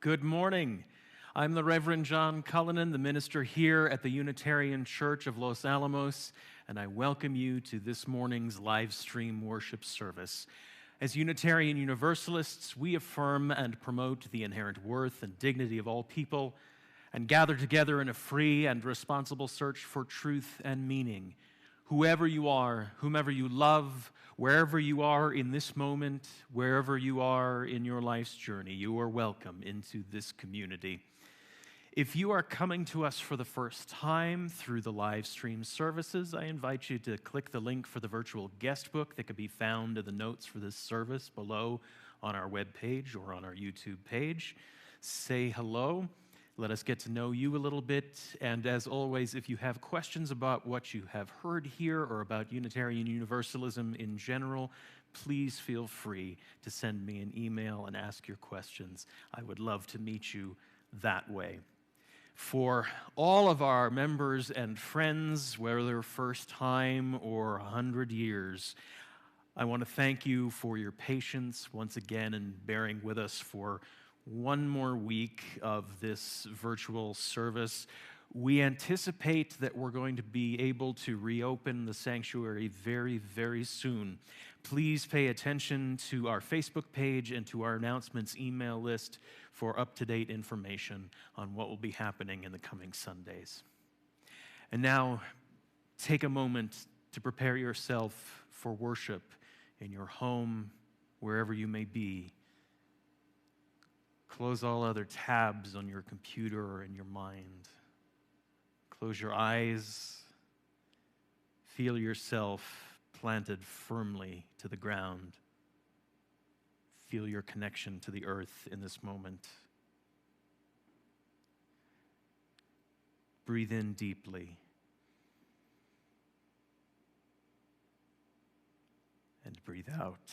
Good morning. I'm the Reverend John Cullinan, the minister here at the Unitarian Church of Los Alamos, and I welcome you to this morning's live stream worship service. As Unitarian Universalists, we affirm and promote the inherent worth and dignity of all people and gather together in a free and responsible search for truth and meaning. Whoever you are, whomever you love, wherever you are in this moment, wherever you are in your life's journey, you are welcome into this community. If you are coming to us for the first time through the live stream services, I invite you to click the link for the virtual guestbook that can be found in the notes for this service below on our webpage or on our YouTube page. Say hello. Let us get to know you a little bit, and as always, if you have questions about what you have heard here or about Unitarian Universalism in general, please feel free to send me an email and ask your questions. I would love to meet you that way. For all of our members and friends, whether first time or 100 years, I want to thank you for your patience once again and bearing with us for one more week of this virtual service. We anticipate that we're going to be able to reopen the sanctuary very, very soon. Please pay attention to our Facebook page and to our announcements email list for up-to-date information on what will be happening in the coming Sundays. And now, take a moment to prepare yourself for worship in your home, wherever you may be. Close all other tabs on your computer or in your mind. Close your eyes. Feel yourself planted firmly to the ground. Feel your connection to the earth in this moment. Breathe in deeply. And breathe out.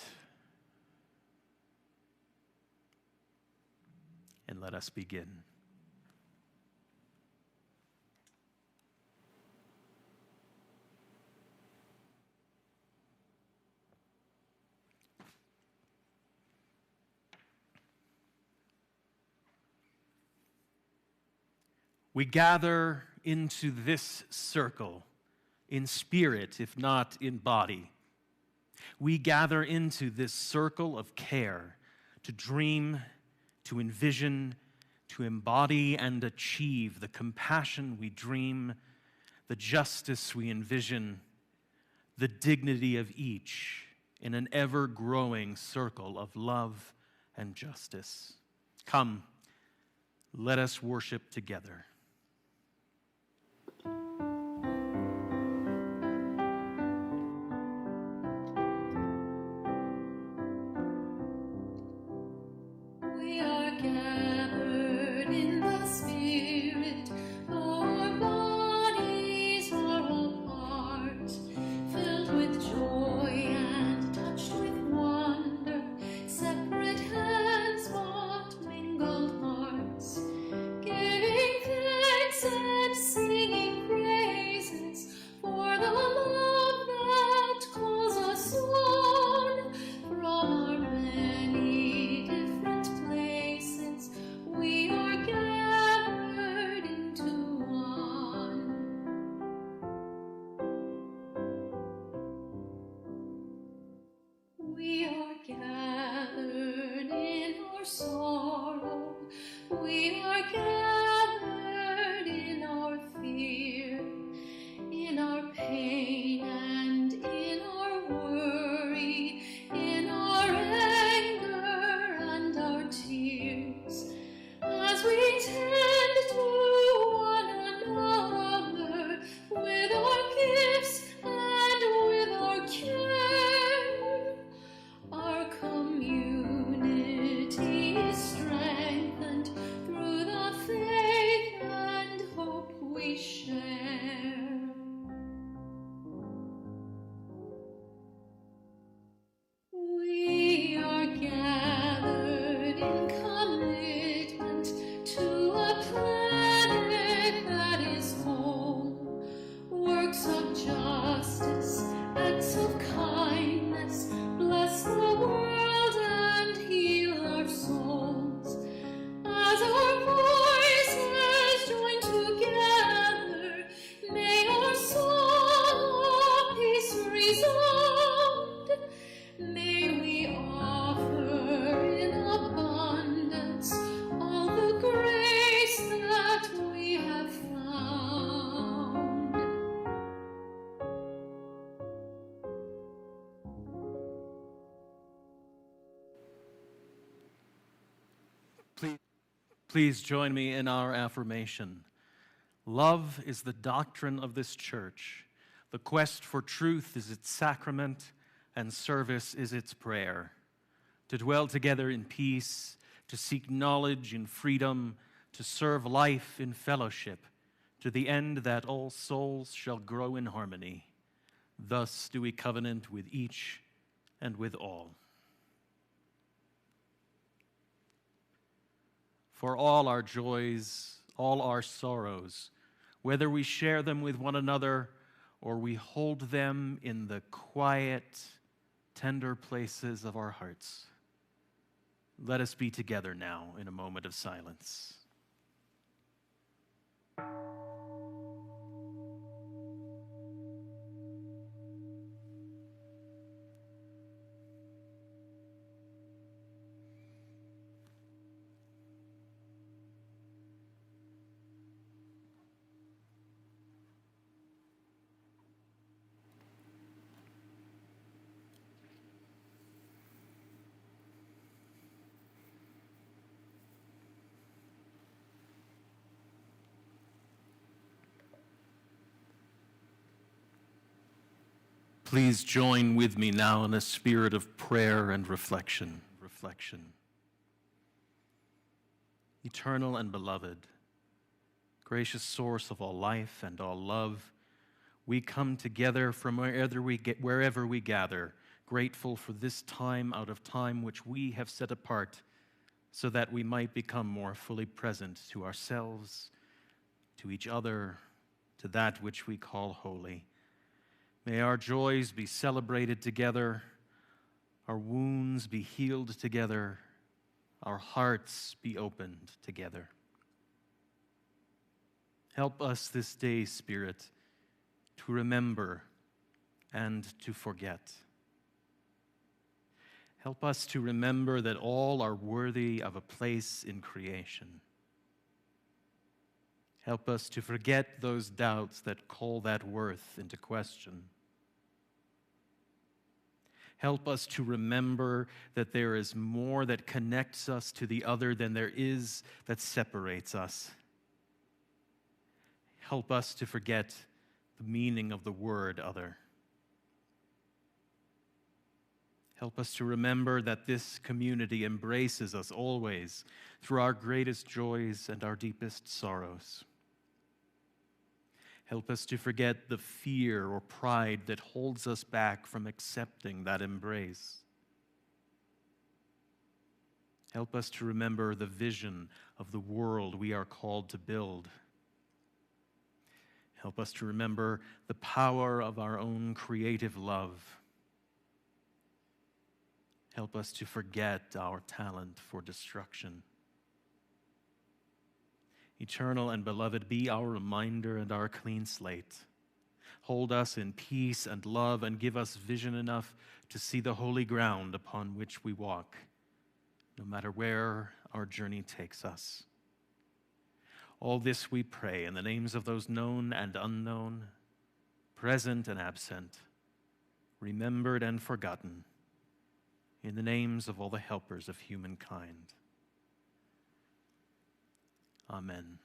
And let us begin. We gather into this circle in spirit, if not in body. We gather into this circle of care to dream, to envision, to embody and achieve the compassion we dream, the justice we envision, the dignity of each in an ever-growing circle of love and justice. Come, let us worship together. Our community is Please join me in our affirmation. Love is the doctrine of this church. The quest for truth is its sacrament, and service is its prayer. To dwell together in peace, to seek knowledge in freedom, to serve life in fellowship, to the end that all souls shall grow in harmony. Thus do we covenant with each and with all. For all our joys, all our sorrows, whether we share them with one another or we hold them in the quiet, tender places of our hearts, let us be together now in a moment of silence. Please join with me now in a spirit of prayer and reflection. Eternal and beloved, gracious source of all life and all love, we come together from wherever we gather, grateful for this time out of time which we have set apart so that we might become more fully present to ourselves, to each other, to that which we call holy. May our joys be celebrated together, our wounds be healed together, our hearts be opened together. Help us this day, Spirit, to remember and to forget. Help us to remember that all are worthy of a place in creation. Help us to forget those doubts that call that worth into question. Help us to remember that there is more that connects us to the other than there is that separates us. Help us to forget the meaning of the word other. Help us to remember that this community embraces us always through our greatest joys and our deepest sorrows. Help us to forget the fear or pride that holds us back from accepting that embrace. Help us to remember the vision of the world we are called to build. Help us to remember the power of our own creative love. Help us to forget our talent for destruction. Eternal and beloved, be our reminder and our clean slate. Hold us in peace and love and give us vision enough to see the holy ground upon which we walk, no matter where our journey takes us. All this we pray in the names of those known and unknown, present and absent, remembered and forgotten, in the names of all the helpers of humankind. Amen.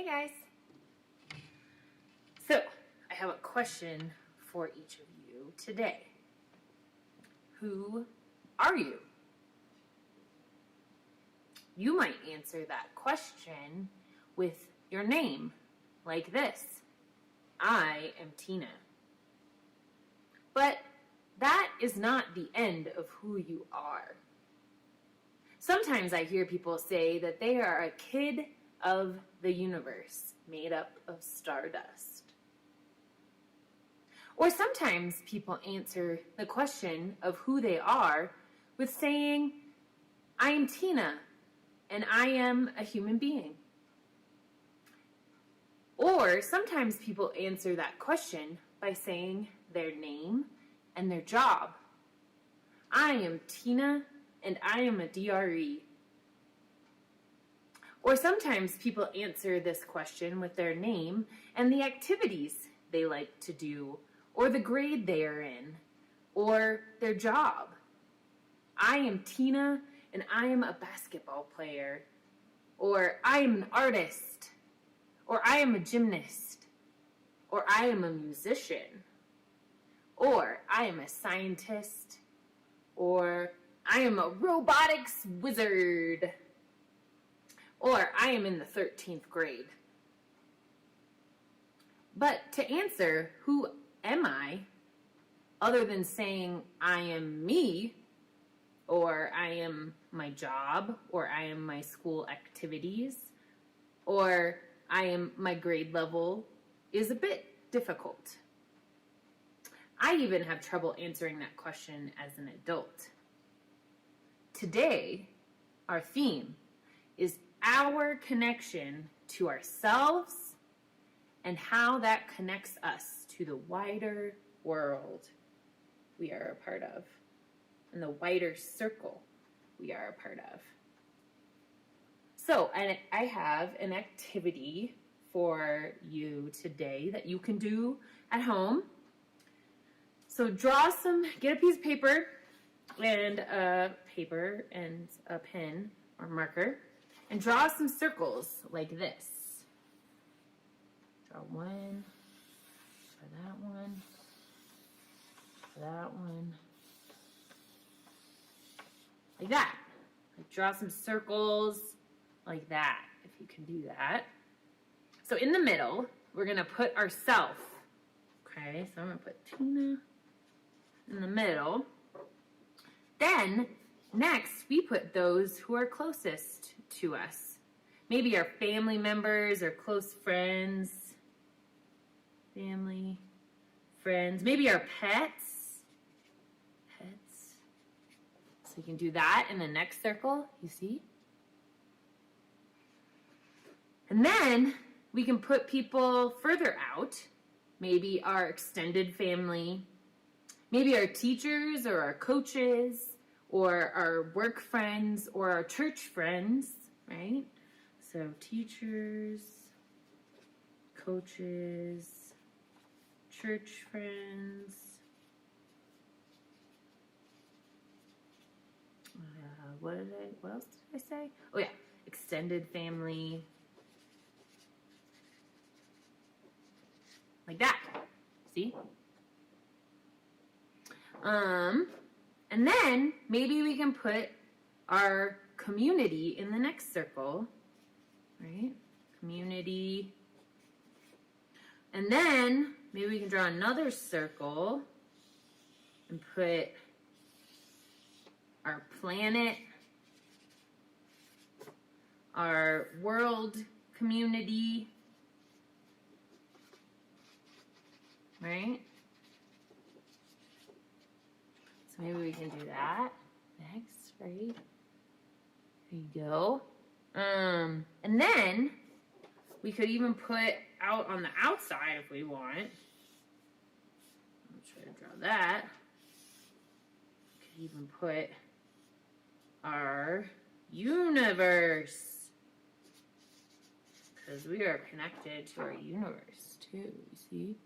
Hey guys. So, I have a question for each of you today. Who are you? You might answer that question with your name, like this. I am Tina. But that is not the end of who you are. Sometimes I hear people say that they are a kid of the universe, made up of stardust. Or sometimes people answer the question of who they are with saying, I am Tina, and I am a human being. Or sometimes people answer that question by saying their name and their job. I am Tina, and I am a DRE. Or sometimes people answer this question with their name and the activities they like to do, or the grade they are in, or their job. I am Tina, and I am a basketball player. Or I am an artist. Or I am a gymnast. Or I am a musician. Or I am a scientist. Or I am a robotics wizard. Or I am in the 13th grade. But to answer, who am I, other than saying I am me, or I am my job, or I am my school activities, or I am my grade level, is a bit difficult. I even have trouble answering that question as an adult. Today, our theme is our connection to ourselves and how that connects us to the wider world we are a part of and the wider circle we are a part of. So, I have an activity for you today that you can do at home. So get a piece of paper and a pen or marker, and draw some circles like this. Draw one for that one, for that one, like that. Like draw some circles like that, if you can do that. So in the middle, we're gonna put ourself. Okay, so I'm gonna put Tina in the middle. Then, next, we put those who are closest to us. Maybe our family members or close friends. Family, friends. Maybe our pets. Pets. So you can do that in the next circle, you see? And then we can put people further out. Maybe our extended family. Maybe our teachers or our coaches, or our work friends, or our church friends, right? So teachers, coaches, church friends. What else did I say? Oh yeah, extended family. Like that, see? And then maybe we can put our community in the next circle, right? Community. And then maybe we can draw another circle and put our planet, our world community, right? So maybe we can do that next, right? There you go. And then we could even put out on the outside if we want. I'll try to draw that. We could even put our universe, because we are connected to our universe too, you see?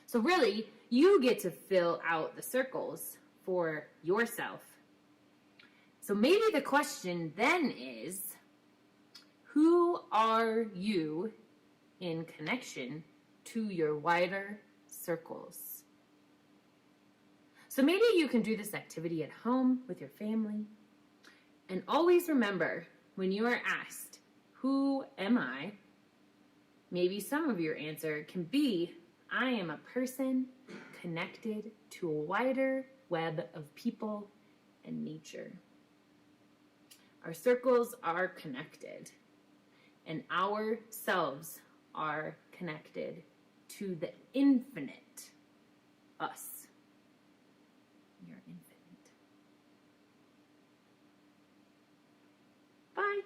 So really, you get to fill out the circles for yourself. So maybe the question then is, Who are you in connection to your wider circles? So maybe you can do this activity at home with your family. And always remember, when you are asked, who am I? Maybe some of your answer can be, I am a person connected to a wider web of people and nature. Our circles are connected, and our selves are connected to the infinite us. You're infinite. Bye.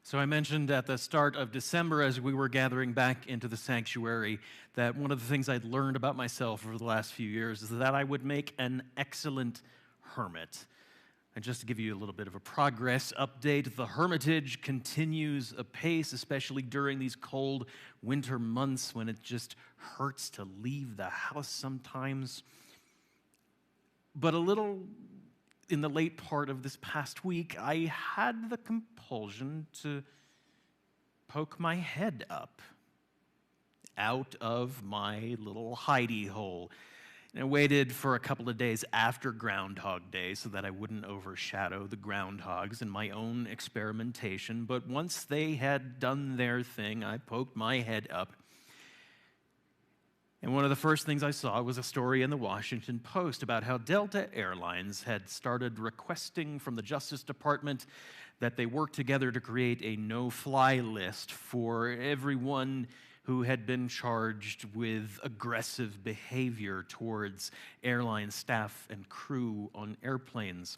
So I mentioned at the start of December as we were gathering back into the sanctuary that one of the things I'd learned about myself over the last few years is that I would make an excellent hermit. And just to give you a little bit of a progress update, the hermitage continues apace, especially during these cold winter months when it just hurts to leave the house sometimes. But a little in the late part of this past week, I had the compulsion to poke my head up out of my little hidey hole. And I waited for a couple of days after Groundhog Day so that I wouldn't overshadow the groundhogs in my own experimentation. But once they had done their thing, I poked my head up. And one of the first things I saw was a story in the Washington Post about how Delta Airlines had started requesting from the Justice Department that they work together to create a no-fly list for everyone who had been charged with aggressive behavior towards airline staff and crew on airplanes.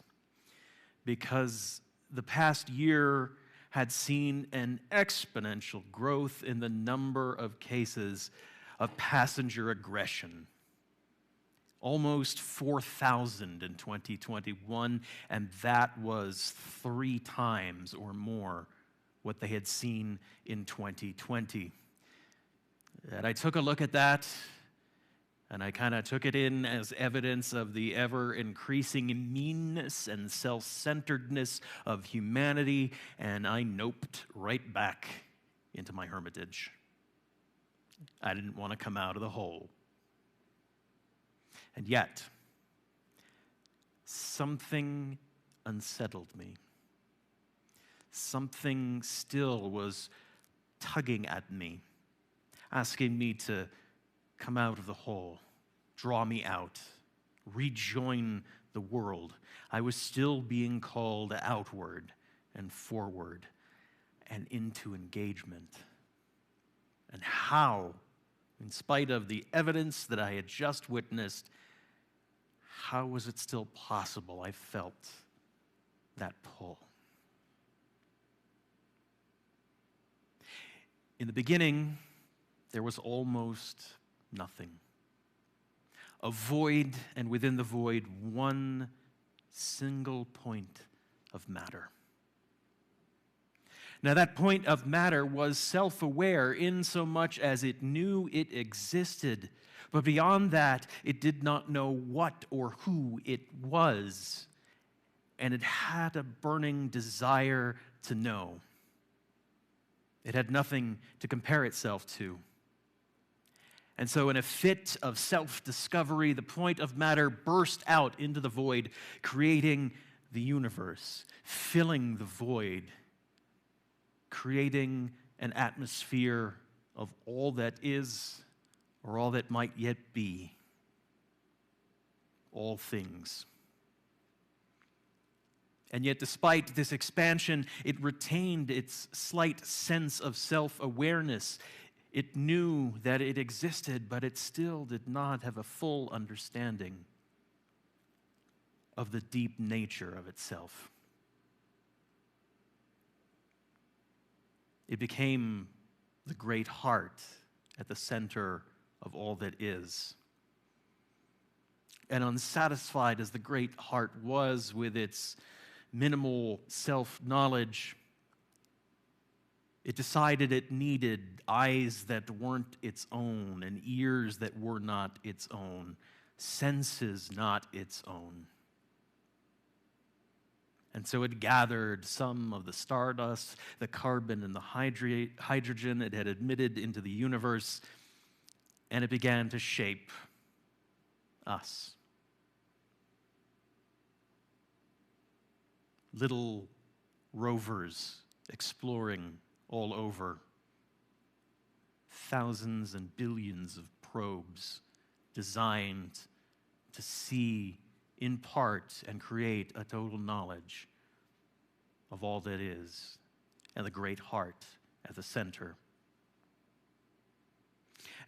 Because the past year had seen an exponential growth in the number of cases of passenger aggression. Almost 4,000 in 2021, and that was 3 times or more what they had seen in 2020. And I took a look at that, and I kind of took it in as evidence of the ever-increasing meanness and self-centeredness of humanity, and I noped right back into my hermitage. I didn't want to come out of the hole. And yet, something unsettled me. Something still was tugging at me, asking me to come out of the hole, draw me out, rejoin the world. I was still being called outward and forward and into engagement. And how, in spite of the evidence that I had just witnessed, how was it still possible I felt that pull? In the beginning, there was almost nothing. A void, and within the void, one single point of matter. Now, that point of matter was self-aware in so much as it knew it existed, but beyond that, it did not know what or who it was, and it had a burning desire to know. It had nothing to compare itself to. And so in a fit of self-discovery, the point of matter burst out into the void, creating the universe, filling the void, creating an atmosphere of all that is or all that might yet be, all things. And yet, despite this expansion, it retained its slight sense of self-awareness. It knew that it existed, but it still did not have a full understanding of the deep nature of itself. It became the great heart at the center of all that is. And unsatisfied as the great heart was with its minimal self-knowledge, it decided it needed eyes that weren't its own and ears that were not its own, senses not its own. And so it gathered some of the stardust, the carbon and the hydrogen it had emitted into the universe, and it began to shape us. Little rovers exploring all over. Thousands and billions of probes designed to see in part and create a total knowledge of all that is, and the great heart at the center.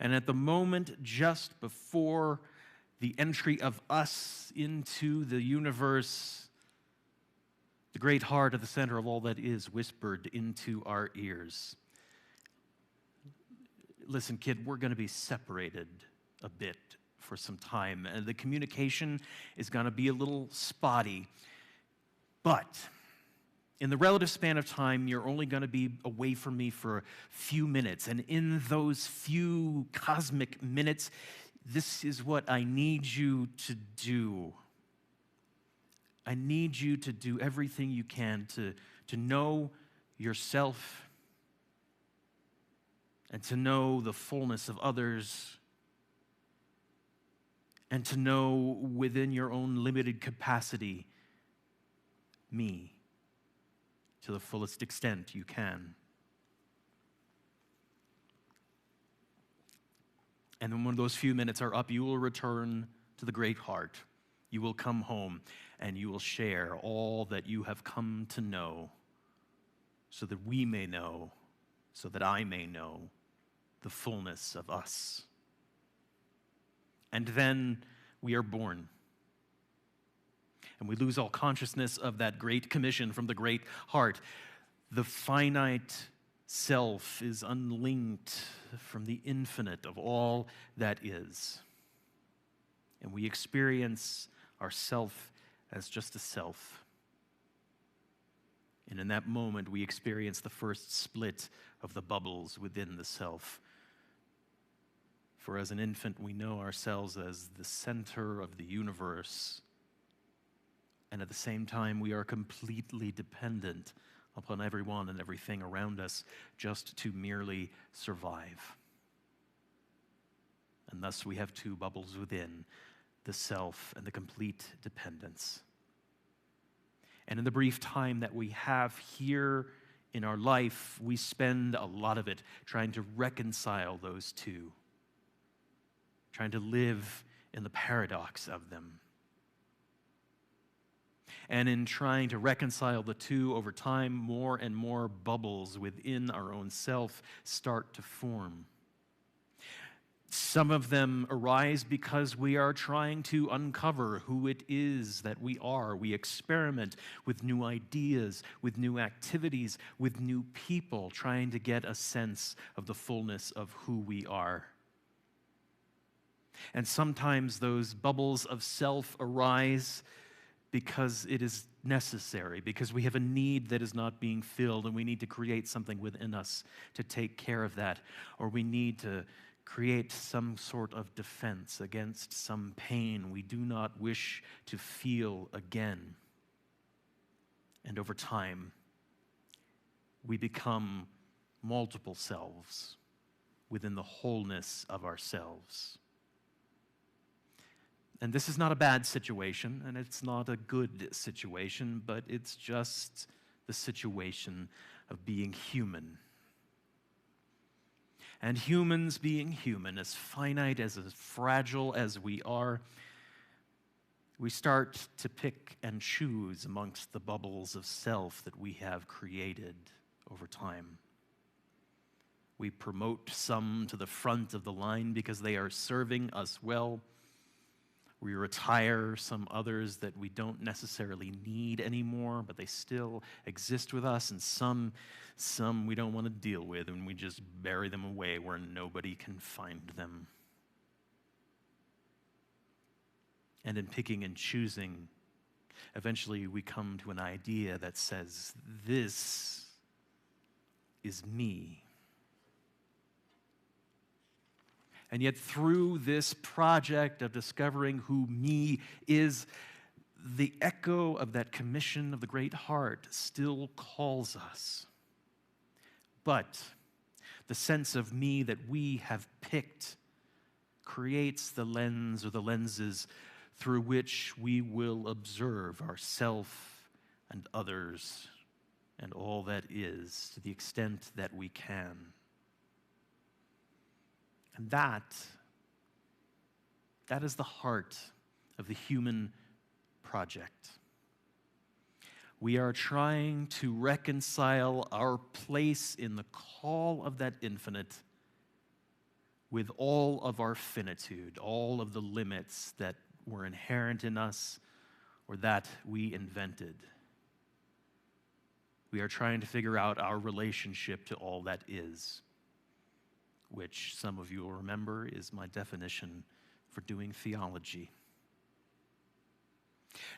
And at the moment just before the entry of us into the universe, the great heart at the center of all that is whispered into our ears. Listen, kid, we're going to be separated a bit for some time, and the communication is going to be a little spotty. But in the relative span of time, you're only going to be away from me for a few minutes. And in those few cosmic minutes, this is what I need you to do. I need you to do everything you can to know yourself and to know the fullness of others and to know within your own limited capacity me to the fullest extent you can. And then when those few minutes are up, you will return to the great heart. You will come home and you will share all that you have come to know so that we may know, so that I may know the fullness of us. And then we are born. And we lose all consciousness of that great commission from the great heart. The finite self is unlinked from the infinite of all that is. And we experience ourself as just a self. And in that moment, we experience the first split of the bubbles within the self. For as an infant, we know ourselves as the center of the universe. And at the same time, we are completely dependent upon everyone and everything around us just to merely survive. And thus we have two bubbles within, the self and the complete dependence. And in the brief time that we have here in our life, we spend a lot of it trying to reconcile those two, trying to live in the paradox of them. And in trying to reconcile the two over time, more and more bubbles within our own self start to form. Some of them arise because we are trying to uncover who it is that we are. We experiment with new ideas, with new activities, with new people, trying to get a sense of the fullness of who we are. And sometimes those bubbles of self arise because it is necessary, because we have a need that is not being filled and we need to create something within us to take care of that, or we need to create some sort of defense against some pain we do not wish to feel again. And over time, we become multiple selves within the wholeness of ourselves. And this is not a bad situation, and it's not a good situation, but it's just the situation of being human. And humans being human, as finite, as fragile as we are, we start to pick and choose amongst the bubbles of self that we have created over time. We promote some to the front of the line because they are serving us well. We retire some others that we don't necessarily need anymore, but they still exist with us, and some we don't want to deal with, and we just bury them away where nobody can find them. And in picking and choosing, eventually we come to an idea that says, this is me. And yet through this project of discovering who me is, the echo of that commission of the great heart still calls us. But the sense of me that we have picked creates the lens or the lenses through which we will observe ourself and others and all that is to the extent that we can. And that is the heart of the human project. We are trying to reconcile our place in the call of that infinite with all of our finitude, all of the limits that were inherent in us or that we invented. we are trying to figure out our relationship to all that is, which some of you will remember is my definition for doing theology.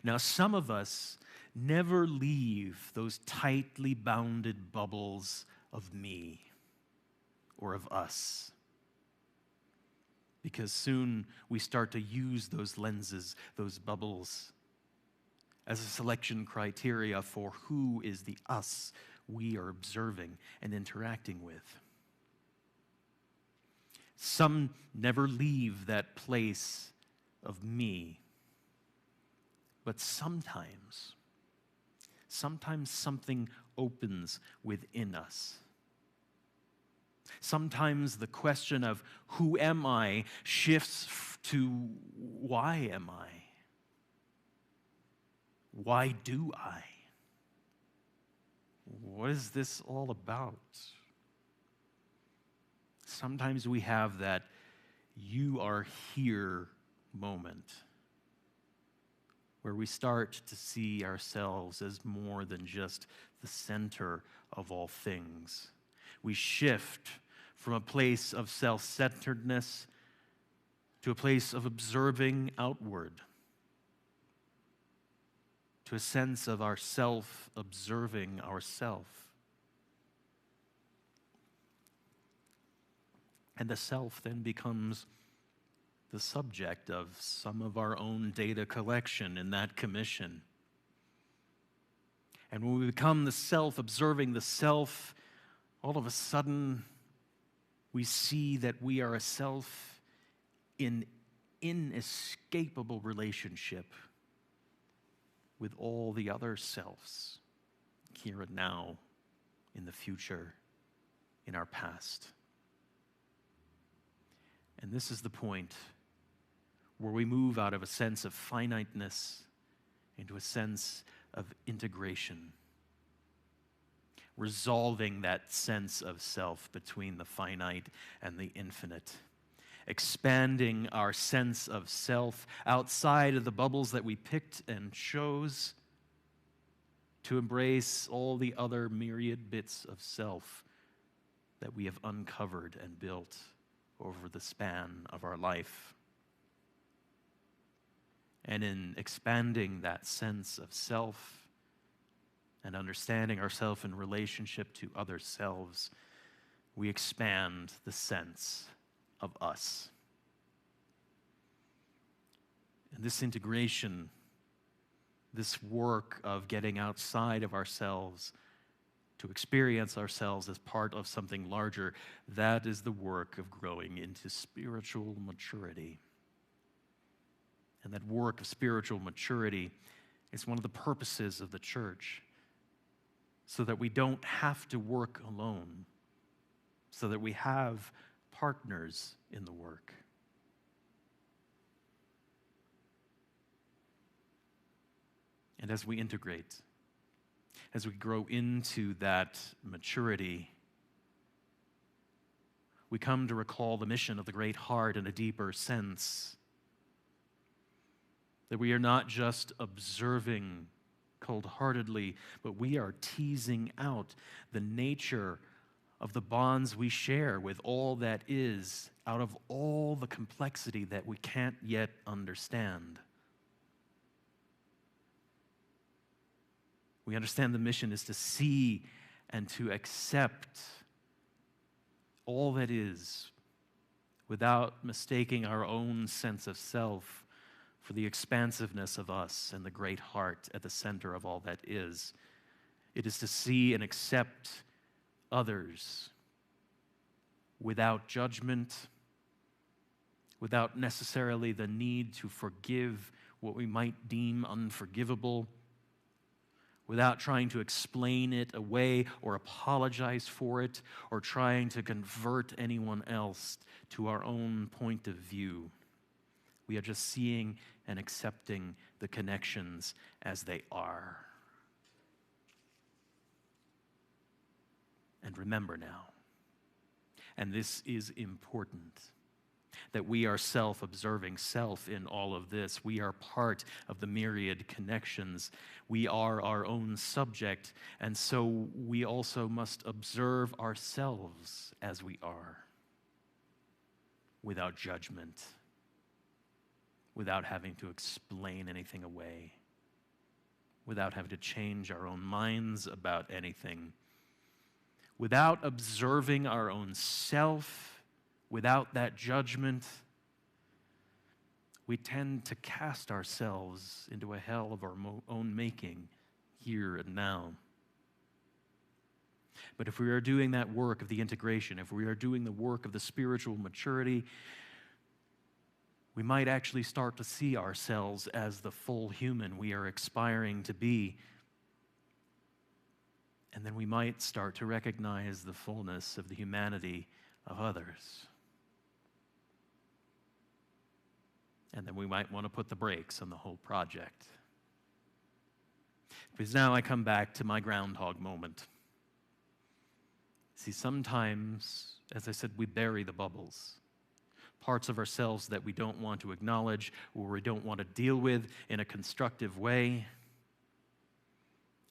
Now, some of us never leave those tightly bounded bubbles of me or of us, because soon we start to use those lenses, those bubbles, as a selection criteria for who is the us we are observing and interacting with. Some never leave that place of me, but sometimes something opens within us. Sometimes the question of who am I shifts to why am I? Why do I? What is this all about? Sometimes we have that you are here moment where we start to see ourselves as more than just the center of all things. We shift from a place of self-centeredness to a place of observing outward, to a sense of ourself observing ourself. And the self then becomes the subject of some of our own data collection in that commission. And when we become the self observing the self, all of a sudden we see that we are a self in inescapable relationship with all the other selves, here and now, in the future, in our past. And this is the point where we move out of a sense of finiteness into a sense of integration, resolving that sense of self between the finite and the infinite, expanding our sense of self outside of the bubbles that we picked and chose to embrace all the other myriad bits of self that we have uncovered and built over the span of our life. And in expanding that sense of self and understanding ourselves in relationship to other selves, we expand the sense of us. And this integration, this work of getting outside of ourselves to experience ourselves as part of something larger, that is the work of growing into spiritual maturity. And that work of spiritual maturity is one of the purposes of the church, so that we don't have to work alone, so that we have partners in the work. And as we integrate, as we grow into that maturity, we come to recall the mission of the Great Heart in a deeper sense. That we are not just observing cold-heartedly, but we are teasing out the nature of the bonds we share with all that is, out of all the complexity that we can't yet understand. We understand the mission is to see and to accept all that is without mistaking our own sense of self for the expansiveness of us and the great heart at the center of all that is. It is to see and accept others without judgment, without necessarily the need to forgive what we might deem unforgivable, without trying to explain it away or apologize for it or trying to convert anyone else to our own point of view. We are just seeing and accepting the connections as they are. And remember now, and this is important, that we are self-observing self in all of this. We are part of the myriad connections. We are our own subject, and so we also must observe ourselves as we are, without judgment, without having to explain anything away, without having to change our own minds about anything, without observing our own self, without that judgment. We tend to cast ourselves into a hell of our own making here and now. But if we are doing that work of the integration, if we are doing the work of the spiritual maturity, we might actually start to see ourselves as the full human we are aspiring to be. And then we might start to recognize the fullness of the humanity of others. And then we might want to put the brakes on the whole project. Because now I come back to my groundhog moment. See, sometimes, as I said, we bury the bubbles. Parts of ourselves that we don't want to acknowledge or we don't want to deal with in a constructive way.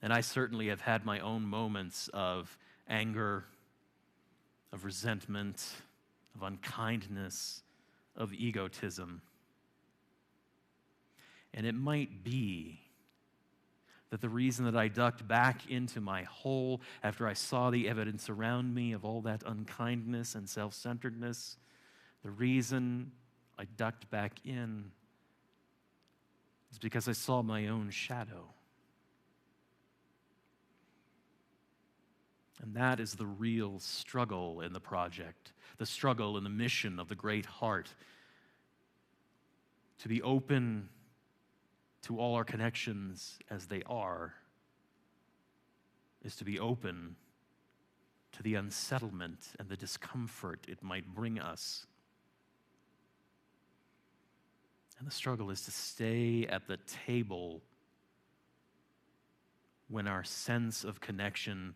And I certainly have had my own moments of anger, of resentment, of unkindness, of egotism. And it might be that the reason that I ducked back into my hole after I saw the evidence around me of all that unkindness and self-centeredness, the reason I ducked back in is because I saw my own shadow. And that is the real struggle in the project, the struggle in the mission of the Great Heart, to be open to all our connections as they are, is to be open to the unsettlement and the discomfort it might bring us. And the struggle is to stay at the table when our sense of connection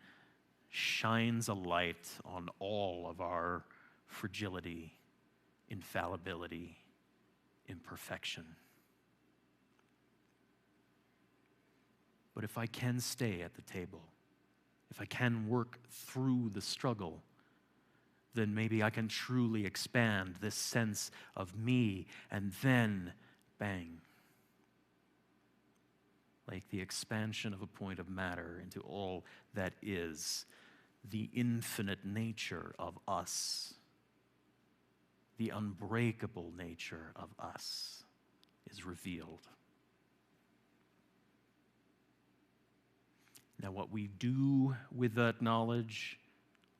shines a light on all of our fragility, infallibility, imperfection. But if I can stay at the table, if I can work through the struggle, then maybe I can truly expand this sense of me, and then, bang, like the expansion of a point of matter into all that is the infinite nature of us, the unbreakable nature of us is revealed. Now, what we do with that knowledge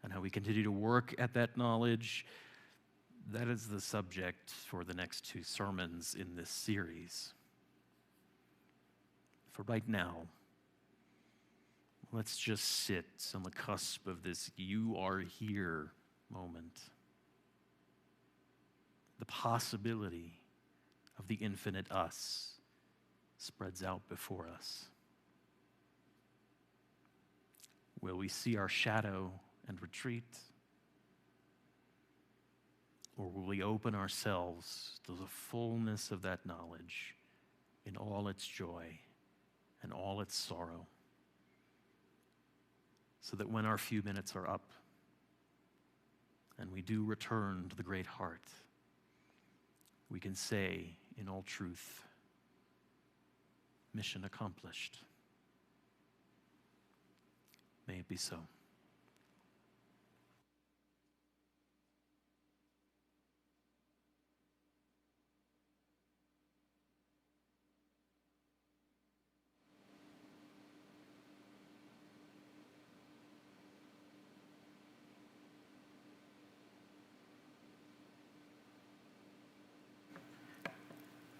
and how we continue to work at that knowledge, that is the subject for the next two sermons in this series. For right now, let's just sit on the cusp of this "you are here" moment. The possibility of the infinite us spreads out before us. Will we see our shadow and retreat? Or will we open ourselves to the fullness of that knowledge in all its joy and all its sorrow, so that when our few minutes are up and we do return to the Great Heart, we can say in all truth, mission accomplished. May it be so.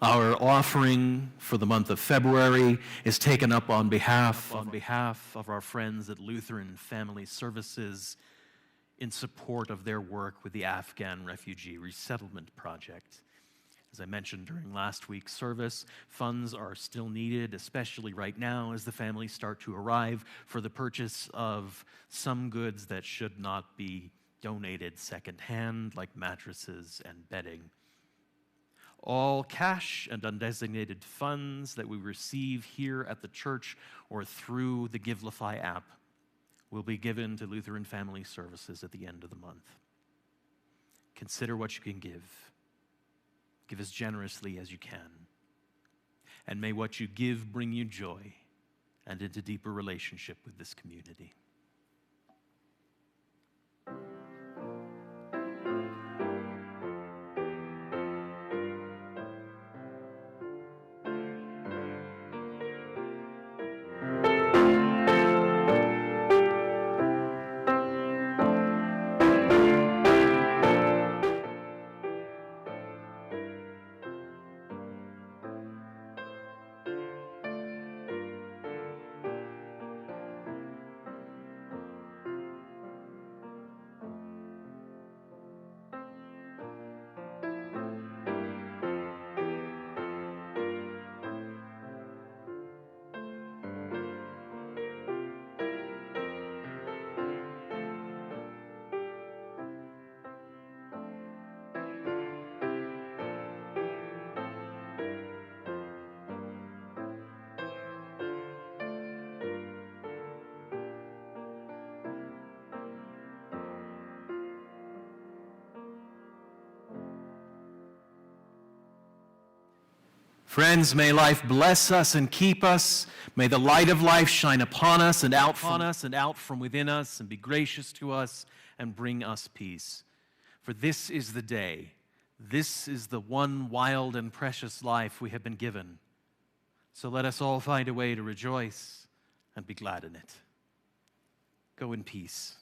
Our offering for the month of February is taken up on behalf of our friends at Lutheran Family Services in support of their work with the Afghan Refugee Resettlement Project. As I mentioned during last week's service, funds are still needed, especially right now as the families start to arrive for the purchase of some goods that should not be donated secondhand, like mattresses and bedding. All cash and undesignated funds that we receive here at the church or through the Givelify app will be given to Lutheran Family Services at the end of the month. Consider what you can give. Give as generously as you can. And may what you give bring you joy and into deeper relationship with this community. Friends, may life bless us and keep us. May the light of life shine upon us and out from within us and be gracious to us and bring us peace. For this is the day. This is the one wild and precious life we have been given. So let us all find a way to rejoice and be glad in it. Go in peace.